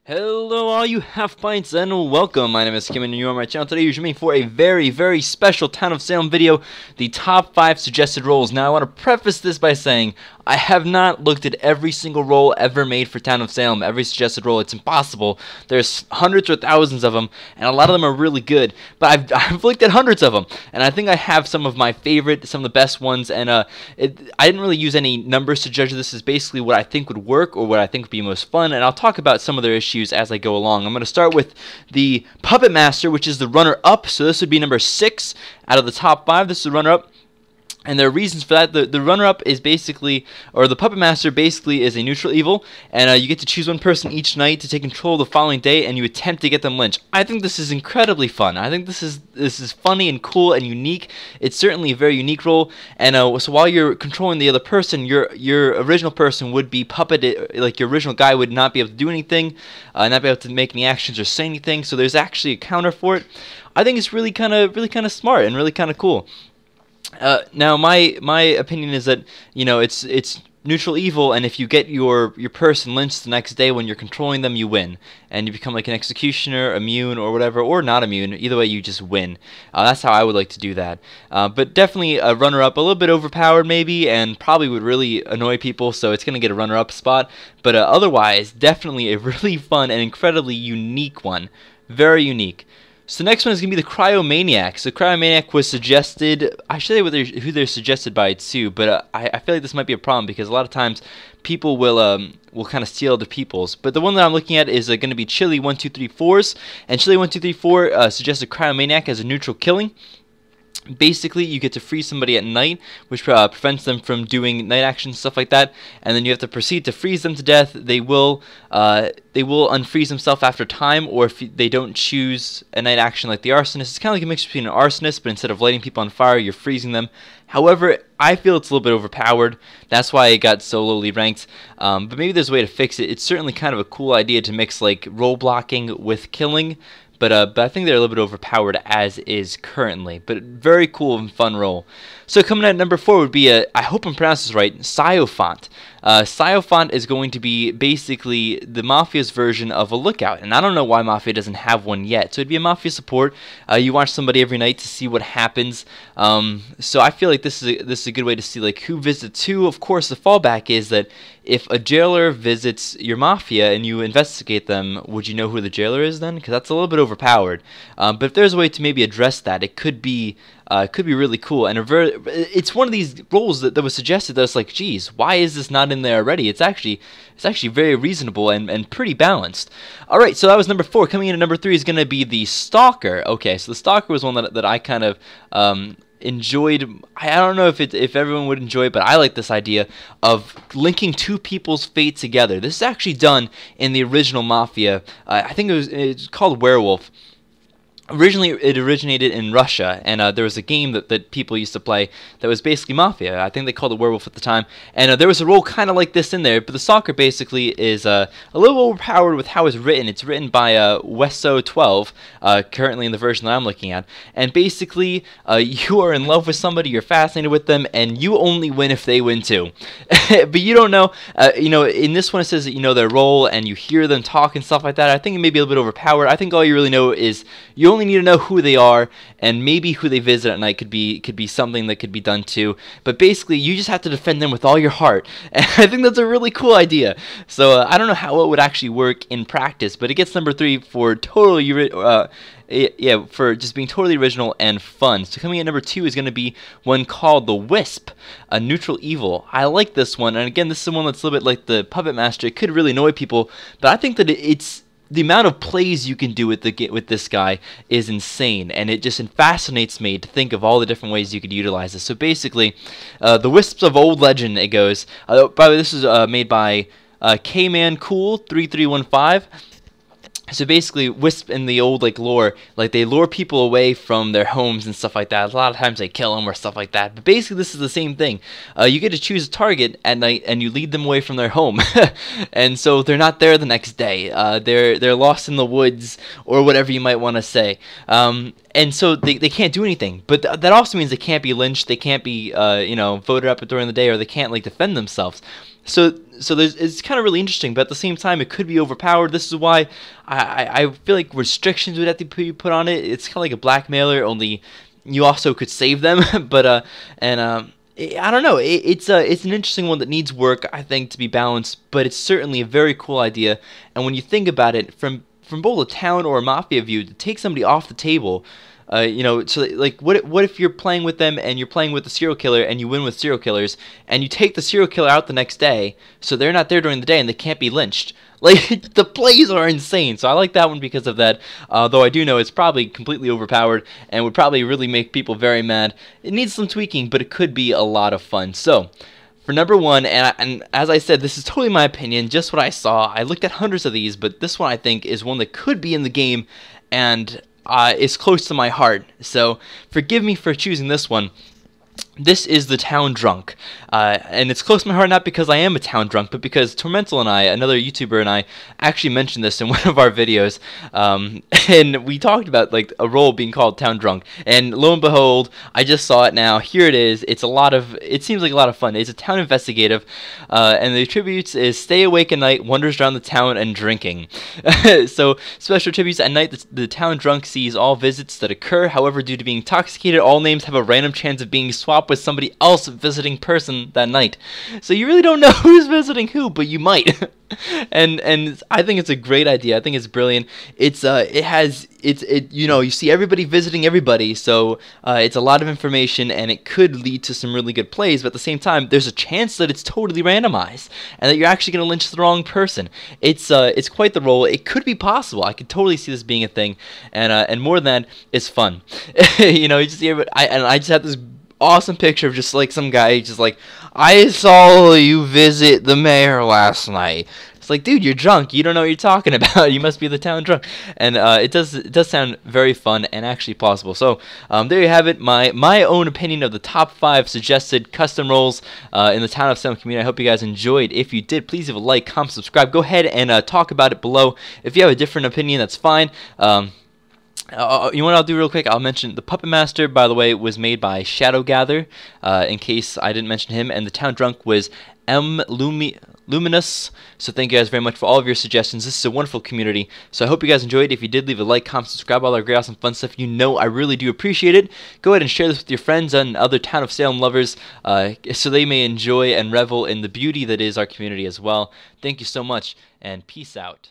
Hello all you Half Pints and welcome. My name is Kim and you are on my channel. Today you're joining me for a very special Town of Salem video, the top 5 suggested roles. Now I want to preface this by saying I have not looked at every single role ever made for Town of Salem, every suggested role. It's impossible. There's hundreds or thousands of them and a lot of them are really good, but I've looked at hundreds of them and I think I have some of my favorite, some of the best ones, and I didn't really use any numbers to judge this. Is basically what I think would work or what I think would be most fun, and I'll talk about some of their issues as I go along. I'm going to start with the Puppetmaster, which is the runner-up. So this would be number 6 out of the top 5. This is the runner-up. And there are reasons for that. The runner-up is basically, or the Puppetmaster basically is a neutral evil, and you get to choose one person each night to take control the following day, and you attempt to get them lynched. I think this is incredibly fun. I think this is funny and cool and unique. It's certainly a very unique role, and so while you're controlling the other person, your original person would be puppeted. Like your original guy would not be able to do anything, not be able to make any actions or say anything. So there's actually a counter for it. I think it's really kind of smart and really kind of cool. Now my opinion is that, you know, it's neutral evil, and if you get your person lynched the next day when you're controlling them, you win, and you become like an executioner, immune or whatever, or not immune. Either way, you just win. That's how I would like to do that. But definitely a runner-up, a little bit overpowered maybe, and probably would really annoy people, so it's gonna get a runner-up spot. But otherwise, definitely a really fun and incredibly unique one. Very unique. So the next one is going to be the Cryo Maniac. So Cryo Maniac was suggested, I should say who they're suggested by too, but I feel like this might be a problem because a lot of times people will kind of steal other people's. But the one that I'm looking at is going to be Chili1234's, and Chili1234 suggested Cryo Maniac as a neutral killing. Basically, you get to freeze somebody at night, which prevents them from doing night action, stuff like that, and then you have to proceed to freeze them to death. They will unfreeze themselves after time, or if they don't choose a night action like the arsonist. It's kind of like a mix between an arsonist, but instead of lighting people on fire, you're freezing them. However, I feel it's a little bit overpowered. That's why it got so lowly ranked. But maybe there's a way to fix it. It's certainly kind of a cool idea to mix like role blocking with killing. But I think they're a little bit overpowered as is currently. But very cool and fun role. So coming at number 4 would be I hope I'm pronouncing this right, Syofont. Syofont is going to be basically the Mafia's version of a lookout, and I don't know why Mafia doesn't have one yet. So it'd be a Mafia support. You watch somebody every night to see what happens. So I feel like this is a good way to see like who visits who. Of course, the fallback is that if a jailer visits your Mafia and you investigate them, would you know who the jailer is then? Because that's a little bit overpowered. But if there's a way to maybe address that, it could be really cool, and it's one of these roles that was suggested that's like, geez, why is this not in there already? It's actually very reasonable and pretty balanced. Alright, so that was number 4. Coming in at number 3 is going to be the Stalker. Okay, so the Stalker was one that I kind of enjoyed. I don't know if everyone would enjoy it, but I like this idea of linking two people's fate together. This is actually done in the original Mafia. I think it's called Werewolf. Originally, it originated in Russia, and there was a game that people used to play that was basically Mafia. I think they called it Werewolf at the time, and there was a role kind of like this in there, but the Stalker basically is a little overpowered with how it's written. It's written by Wesso12, currently in the version that I'm looking at, and basically you are in love with somebody, you're fascinated with them, and you only win if they win too. But you don't know, in this one it says that you know their role, and you hear them talk and stuff like that. I think it may be a little bit overpowered. I think all you really know is you only need to know who they are, and maybe who they visit at night could be something that could be done too. But basically, you just have to defend them with all your heart, and I think that's a really cool idea. So I don't know how it would actually work in practice, but it gets number 3 for totally for just being totally original and fun. So coming in at number 2 is going to be one called the Wisp, a neutral evil. I like this one, and again, this is one that's a little bit like the Puppetmaster. It could really annoy people, but I think that it's the amount of plays you can do with this guy is insane, and it just fascinates me to think of all the different ways you could utilize this. So basically, the Wisps of Old Legend, it goes. By the way, this is made by K-Man Cool 3315. So basically, Wisp in the old lore, they lure people away from their homes and stuff like that. A lot of times they kill them or stuff like that. But basically, this is the same thing. You get to choose a target at night, and you lead them away from their home, and so they're not there the next day. They're lost in the woods or whatever you might want to say. And so they can't do anything. But that also means they can't be lynched. They can't be voted up during the day, or they can't defend themselves. So so it's kind of really interesting, but at the same time, it could be overpowered. This is why I feel like restrictions would have to be put on it. It's kind of like a blackmailer, only you also could save them. But I don't know. It's an interesting one that needs work, I think, to be balanced. But it's certainly a very cool idea. And when you think about it, from both a town or a mafia view, to take somebody off the table. So like, what if you're playing with them and you're playing with the serial killer and you win with serial killers and you take the serial killer out the next day, so they're not there during the day and they can't be lynched. Like, the plays are insane, so I like that one because of that, though I do know it's probably completely overpowered and would probably really make people very mad. It needs some tweaking, but it could be a lot of fun. So, for number one, and as I said, this is totally my opinion, just what I saw. I looked at hundreds of these, but this one I think is one that could be in the game, and is close to my heart, so forgive me for choosing this one. This is the Town Drunk, and it's close to my heart not because I am a town drunk, but because Tormental and I, another YouTuber, and I actually mentioned this in one of our videos, and we talked about like a role being called Town Drunk, and lo and behold, I just saw it now. Here it is. It seems like a lot of fun. It's a town investigative, and the attributes is stay awake at night, wanders around the town, and drinking. So special attributes: at night, the Town Drunk sees all visits that occur. However, due to being intoxicated, all names have a random chance of being swapped with somebody else visiting person that night. So you really don't know who's visiting who, but you might. and I think it's a great idea. I think it's brilliant. You see everybody visiting everybody, so it's a lot of information and it could lead to some really good plays, but at the same time there's a chance that it's totally randomized and that you're actually going to lynch the wrong person. It's quite the role. It could be possible. I could totally see this being a thing, and more than that, it's fun. You just see everybody, I just have this awesome picture of just like some guy just like, I saw you visit the mayor last night. It's like, dude, you're drunk. You don't know what you're talking about. You must be the town drunk. And it does sound very fun and actually plausible. So there you have it. My own opinion of the top 5 suggested custom roles in the Town of Salem community. I hope you guys enjoyed. If you did, please leave a like, comment, subscribe. Go ahead and talk about it below. If you have a different opinion, that's fine. You know what I'll do real quick? I'll mention the Puppetmaster, by the way, was made by Shadowgather, in case I didn't mention him, and the Town Drunk was Luminous. So thank you guys very much for all of your suggestions. This is a wonderful community, so I hope you guys enjoyed. If you did, leave a like, comment, subscribe, all our great, awesome, fun stuff. I really do appreciate it. Go ahead and share this with your friends and other Town of Salem lovers, so they may enjoy and revel in the beauty that is our community as well. Thank you so much, and peace out.